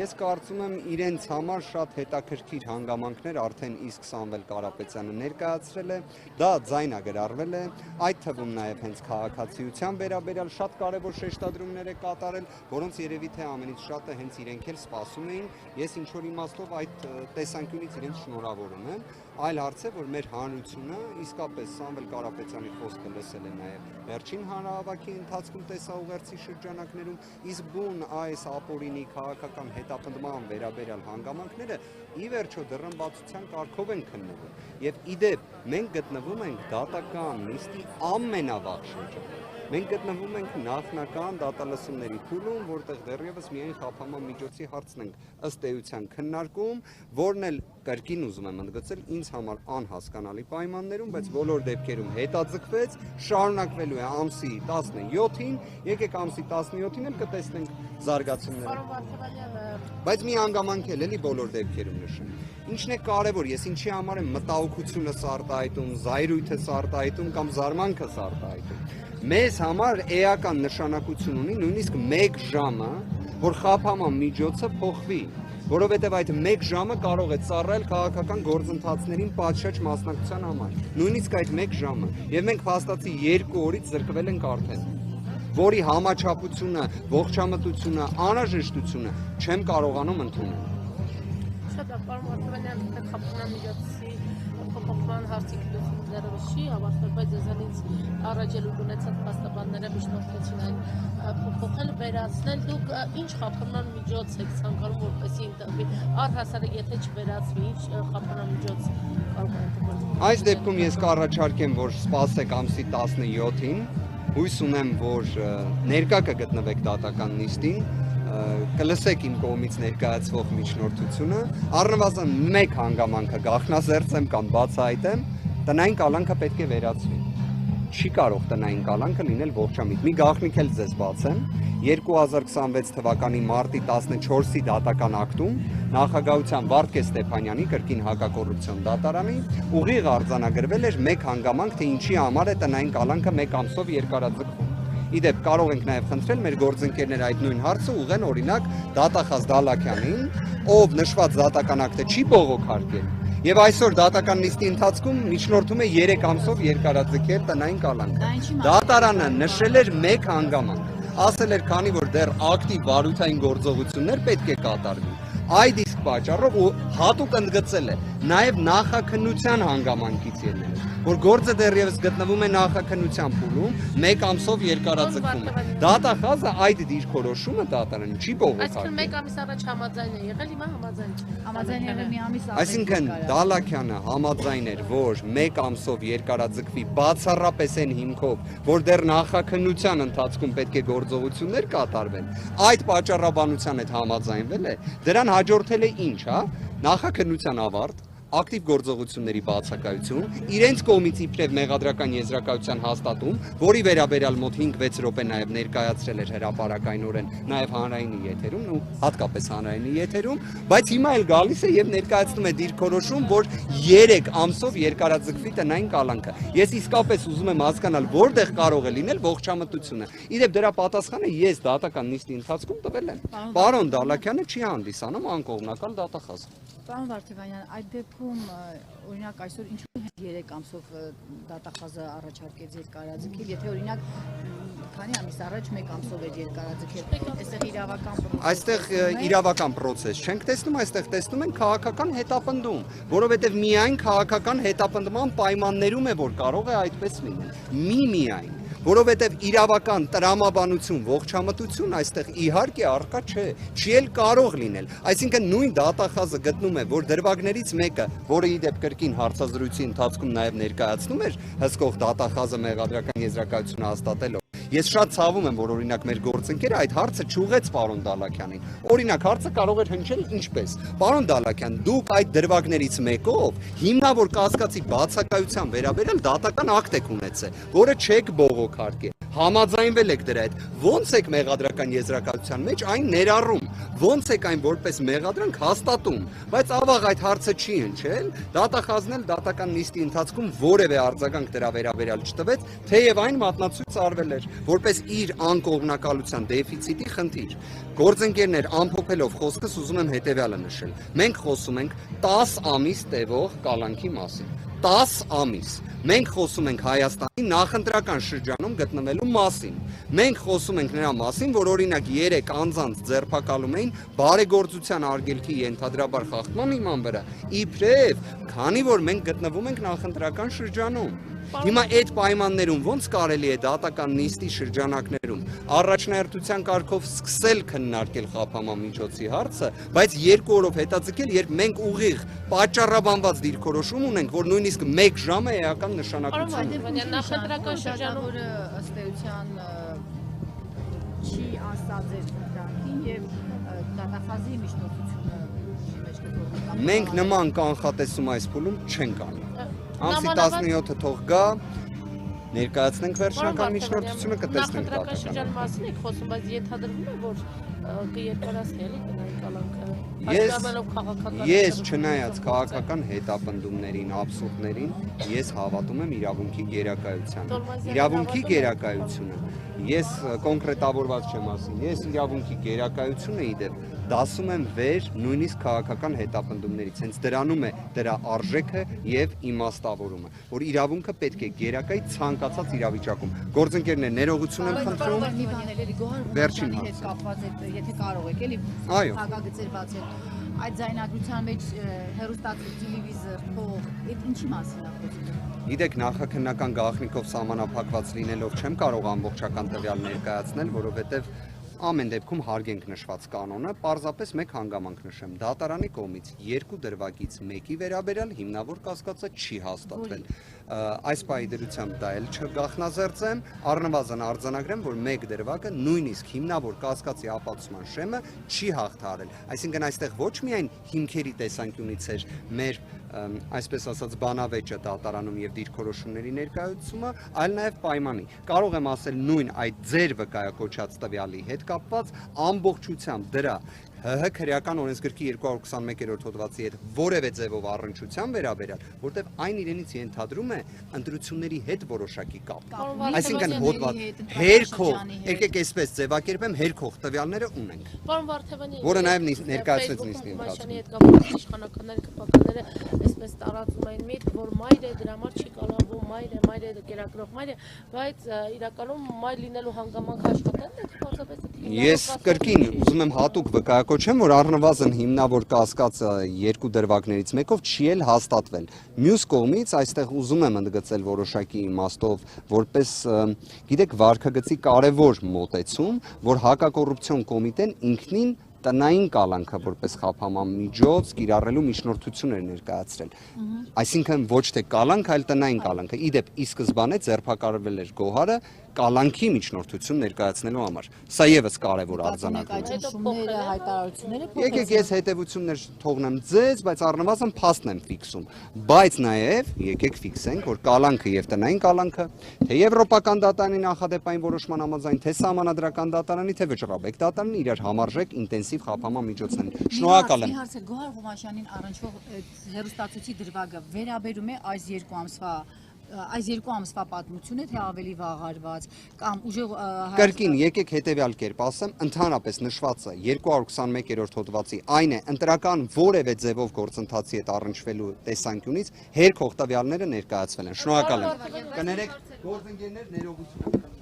Ես կարծում եմ իրենց համար շատ հետաքրքիր հանգամանքներ արդեն իսկ Սամվել Կարապետյանը ներկայացրել է, դա ձայնագրարվել է, այդ թվում նաև հենց քաղաքացիության վերաբերյալ շատ կարևոր շեշտադրումներ է կատարել, որոնց երևի թե ամենից շատը հենց իրենք էլ սպասում էին, ես ինչ-որ իմաստով այդ տեսանկյունից իրենց շնորհավորում եմ, այլ հարց է, որ մեր հանրությունը իսկապես Սամվել Կարապետյանի խոսքը լսել է նաև վերջին հանրահավաքի ընթացքում տեսաուղերձի շրջանակներում, իսկ բուն այս ապօրինի քաղաքական հետապնդման վերաբերյալ հանգամանքները ի վերջո դռնբացության կարգով են քննվում։ Եվ իդեպ մենք գտնվում ենք դատական նիստի ամենավաղ շրջանում։ Մենք գտնվում ենք նախնական դատալսումների փուլում, որտեղ դեռևս միայն խափանման միջոցի հարցն ենք ըստ էության քննարկում, որն էլ կրկին ուզում եմ ընդգծել ինձ համար անհասկանալի պայմաններում, բայց բոլոր դեպքերում հետաձգվեց, շարունակվելու է ամսի 17-ին, եկեք ամսի 17-ին էլ կտեսնենք զարգացումները։ Բայց մի հանգամանք էլ էլի բոլոր դեպքերում նշեմ։ Ինչն է կարևոր, ես ինչի համար եմ մտահոգությունը արտահայտում, զայրույթը արտահայտում կամ զարմանքը արտահայտում։ Մեզ համար էական նշանակություն ունի նույնիսկ 1 ժամը, որ խափանման միջոցը փոխվի, որովհետև այդ 1 ժամը կարող է ծառայել քաղաքական գործընթացներին պատշաճ մասնակցության համար, նույնիսկ այդ 1 ժամը, եւ մենք փաստացի 2 օրից զրկվել ենք արդեն, որի համաչափությունը, ողջամտությունը, անհրաժեշտությունը չեմ կարողանում ընդունել։ Շատ պարոն Մարտիրոսյան, խափանման միջոցի փոփոխման հարցի քննությունը դեռևս չի ավարտվել, բայց ձեզանից առաջ էլ ունեցած փաստաբանները միջնորդեցին այն փոփոխել, վերացնել։ Դուք ինչ խափանման միջոց եք ցանկանում, որպեսզի ընտրվի, առհասարակ եթե չվերացվի, ինչ խափանման միջոց կարող է ընտրվել։ Այս դեպքում ես կառաջարկեմ, որ սպասեք ամսի 17-ին, հույս ունեմ, որ ներկա կգտնվեք դատական նիստին, կլսեք իմ կողմից ներկայացվող միջնորդությունը, առնվազն 1 հանգամանքը գաղտնազերծեմ կամ բացահայտեմ, տնային կալանքը պետք է վերացվի։ Չի կարող տնային կալանքը լինել ողջամիտ։ Մի գաղտնիք էլ ձեզ բացեմ, 2026 թվականի մարտի 14-ի դատական ակտում նախագահության Վարդգես Ստեփանյանի կրկին հակակոռուպցիոն դատարանի ուղիղ արձանագրվել էր 1 հանգամանք, թե ինչի համար է տնային կալանքը 1 ամսով երկարաձգվում։ Իդեպ կարող ենք նաև խնդրել մեր գործընկերները այդ նույն հարցը ուղղեն օրինակ Դատախազ Դալաքյանին, ով նշված դատական ակտը չի բողոքարկել, եւ այսօր դատական նիստի ընթացքում միջնորդում է 3 ամսով երկարաձգել տնային կալանքը։ Դատարանը նշել էր 1 հանգամանք, ասել էր, քանի որ դեռ ակտիվ վարույթային գործողություններ պետք է կատարվի։ Այդ իսկ պատճառով ու հատուկ ընդգծել է նաև նախաքննության հանգամանքից ելնել, որ գործը դեռևս գտնվում է նախաքննության փուլում, 1 ամսով երկարաձգվում է։ Դատախազը այդ դիրքորոշումը դատարանը չի բողոքարկել։ Այսինքն 1 ամիս առաջ համաձայն է եղել, հիմա համաձայն եղել մի ամիս առաջ։ Այսինքն Դալաքյանը համաձայն էր, որ 1 ամսով երկարաձգվի բացառապես այն հիմքով, որ դեռ նախաքննության ընթացքում պետք է գործողություններ կատարվեն։ Այդ պատճառաբանության հետ համաձայնվել է, դրան հաջորդել է ինչ, հա, նախաքննության ավարտ, ակտիվ գործողությունների բացակայություն, իրենց կողմից իբրև մեղադրական եզրակացության հաստատում, որի վերաբերյալ մոտ 5-6 րոպե նաև ներկայացրել էր հրապարակայնորեն նաև հանրայինի եթերում, ու հատկապես հանրայինի եթերում, բայց հիմա էլ գալիս է եւ ներկայացնում է դիրքորոշում, որ 3 ամսով երկարաձգվի տնային կալանքը։ Ես իսկապես ուզում եմ հասկանալ, որտեղ կարող է լինել ողջամտությունը։ Իդեպ դրա պատասխանը ես դատական նիստի ընթացքում տվել եմ։ Պարոն Դալաքյանը չի հանդիսանում անկողմնակալ դատախազ։ Պարոն Վարդիվանյան, այդ դեպքում օրինակ այսօր ինչու 3 ամսով դատախազը առաջարկեց երկարաձգել, եթե օրինակ քանի ամիս առաջ 1 ամսով էր երկարաձգել, այստեղ իրավական պրոցես։ Այստեղ իրավական պրոցես չենք տեսնում, այստեղ տեսնում ենք քաղաքական հետապնդում, որովհետև միայն քաղաքական հետապնդման պայմաններում է, որ կարող է այդպես լինել։ Միայն որովհետև իրավական տրամաբանություն, ողջամտություն այստեղ իհարկե առկա չէ, չի էլ կարող լինել։ Այսինքն նույն դատախազը գտնում է, որ դրվագներից մեկը, որը իդեպ կրկին հարցազրույցի ընթացքում նաև ներկայացնում էր հսկող դատախազը մեղադրական եզրակացությունը հաստատելով։ Ես շատ ցավում եմ, որ օրինակ մեր գործընկերը այդ հարցը չուղեց պարոն Դալաքյանին։ Օրինակ հարցը կարող էր հնչել ինչպես. Պարոն Դալաքյան, դուք այդ դրվագներից մեկով հիմնավոր կասկածի բացակայության վերաբերյալ դատական ակտ եք ունեցել, որը չեք բողոքարկել։ Համաձայնվել եք դրա հետ, ո՞նց եք մեղադրական եզրակացության մեջ այն ներառում, ո՞նց եք այն որպես մեղադրանք հաստատում, բայց ավաղ այդ հարցը չի հնչել, դատախազն էլ դատական նիստի ընթացքում որևէ արձագանք դրա վերաբերյալ չտվեց, թեև այն մատնացույց արվել էր, որպես իր անկողմնակալության դեֆիցիտի խնդիր։ Գործընկերներ, ամփոփելով խոսքս ուզում եմ հետևյալը նշել։ Մենք խոսում ենք 10 ամիս տևող կալանքի մասին։ 10 ամիս։ Մենք խոսում ենք Հայաստանի նախընտրական շրջանում գտնվելու մասին։ Մենք խոսում ենք նրա մասին, որ օրինակ 3 անձանց ձերբակալում էին բարեգործության արգելքի ենթադրաբար խախտման հիման վրա։ Իբրև, քանի որ մենք գտնվում ենք նախընտրական շրջանում։ Հիմա այդ պայմաններում ոնց կարելի է դատական նիստի շրջանակներում առաջնահերթության կարգով սկսել քննարկել խափամամիջոցի հարցը, բայց 2 օրով հետաձգել, երբ մենք ուղիղ պատճառաբանված դիրքորոշում ունենք, որ նույնիսկ 1 ժամ է էական նշանակություն ունի։ Նախընտրական շրջանում որը ըստ էության չի ասած այս դրանքին եւ դատախազի միջնորդությունը մեջ կթողնի։ Մենք նման կանխատեսում այս փուլում չենք անի։ Ամսի 17-ը թող գա, ներկայացնենք վերջնական միջնորդությունը, կտեսնենք Նախընտրական շրջանի մասին եք խոսում, բայց ենթադրվում է, որ կերկարացնի էլի կնային կալանքը։ Ես չնայած քաղաքական հետապնդումներին, աբսուրդներին, ես հավատում եմ իրավունքի գերակայությանը։ Իրավունքի գերակայությունը, ես կոնկրետավորված չեմ ասում, ես իրավունքի գերակայությունը իդեպ դասում եմ վեր նույնիսկ քաղաքական հետապնդումներից, հենց դրանում է դրա արժեքը եւ իմաստավորումը, որ իրավունքը պետք է գերակայի ցանկացած իրավիճակում։ Գործընկերներ, ներողություն եմ խնդրում։ Վերջին հետ կապված է, եթե կարող եք, էլի հակագծեր բացել։ Այդ ձայնագրության մեջ հեռուստացույց, տելևիզոր, փող, այդ ինչի մասին է խոսքը։ Գիտեք, նախաքննական գաղտնիքով սահմանափակված լինելով չեմ կարող ամբողջական տվյալ ներկայացնել, որովհետեւ ամեն դեպքում հարգենք նշված կանոնը, պարզապես մեկ հանգամանք նշեմ, դատարանի կողմից 2 դրվագից 1-ի վերաբերյալ հիմնավոր կասկածը չի հաստատվել։ Այս պահի դրությամբ դա էլ չգախնազերծեմ, առնվազն արձանագրեմ, որ 1 դրվագը նույնիսկ հիմնավոր կասկածի ապացուցման շեմը չի հաղթահարել։ Այսինքն այստեղ ոչ միայն հիմքերի տեսանկյունից էր մեր այսպես ասած բանավեճը դատարանում եւ դիրքորոշումների ներկայացումը, այլ նաեւ պայմանի։ Կարող եմ ասել նույն այդ ձեր վկայակոչած տվյալի հետ կապված ամբողջությամբ դրա ՀՀ քրեական օրենսգրքի 221-րդ հոդվածի հետ որևէ ձևով առնչության վերաբերյալ, որտեղ այն իրենից ենթադրում է ընտրությունների հետ որոշակի կապ։ Այսինքն հոդված հերքող, եկեք այսպես ձևակերպեմ, հերքող տվյալները ունենք։ Պարոն Վարդևանի, որը նաև ներկայացվեց նիստի ընթացքում։ հետ կապված իշխանականները կպականները այսպես տարածում այն միտք, որ մայրը դրա համար չի կալանվում, մայրը կերակրող մայրը, բայց իրականում մայր լինելու հանգամանք աշխատել է, պարզապես Ես կրկին ուզում եմ հատուկ վկայակոչեմ, որ առնվազն հիմնավոր կասկածը 2 դրվագներից մեկով չի էլ հաստատվել։ Մյուս կողմից այստեղ ուզում եմ ընդգծել որոշակի իմաստով, որպես գիտեք վարքագծի կարևոր մոտեցում, որ հակակոռուպցիոն կոմիտեն ինքնին տնային կալանքը որպես խափամամիջոց կիրառելու միջնորդություն էր ներկայացրել։ Այսինքն ոչ թե կալանք, այլ տնային կալանքը։ Իդեպ ի սկզբանե ձերբակալվել էր գոհարը կալանքի միջնորդություն ներկայացնելու համար։ Սա եւս կարևոր արձանագրում է։ Շումները, հայտարարությունները Եկեք ես հետևություններ թողնեմ ձեզ, բայց առնվազն փաստն եմ ֆիքսում։ Բայց նաեւ եկեք ֆիքսենք, որ կալանքը եւ տնային կալանքը, թե եվրոպական դատարանի նախադեպային որոշման համաձայն, թե սահմանադրական դատարանի, թե վճռաբեկ դատարանի իրար համարժեք ինտենսիվ խափամամիջոցն են։ Շնորհակալ եմ։ Մի հարց է, Գոհար Ղումանյանին առնչվող հեռուստացույցի դրվագը վերաբերում է այս 2 ամսվա պատմությունը, թե ավելի վաղ արված կամ ուժեղ Կրկին եկեք հետևյալ կերպ ասեմ, ընդհանրապես նշվածը 221-րդ հոդվածի այն է, ընտրական որևէ ձևով գործընթացի հետ առնչվելու տեսանկյունից հերքող տվյալները ներկայացվել են։ Շնորհակալ եմ։ Կներեք, գործընկերներ, ներողություն։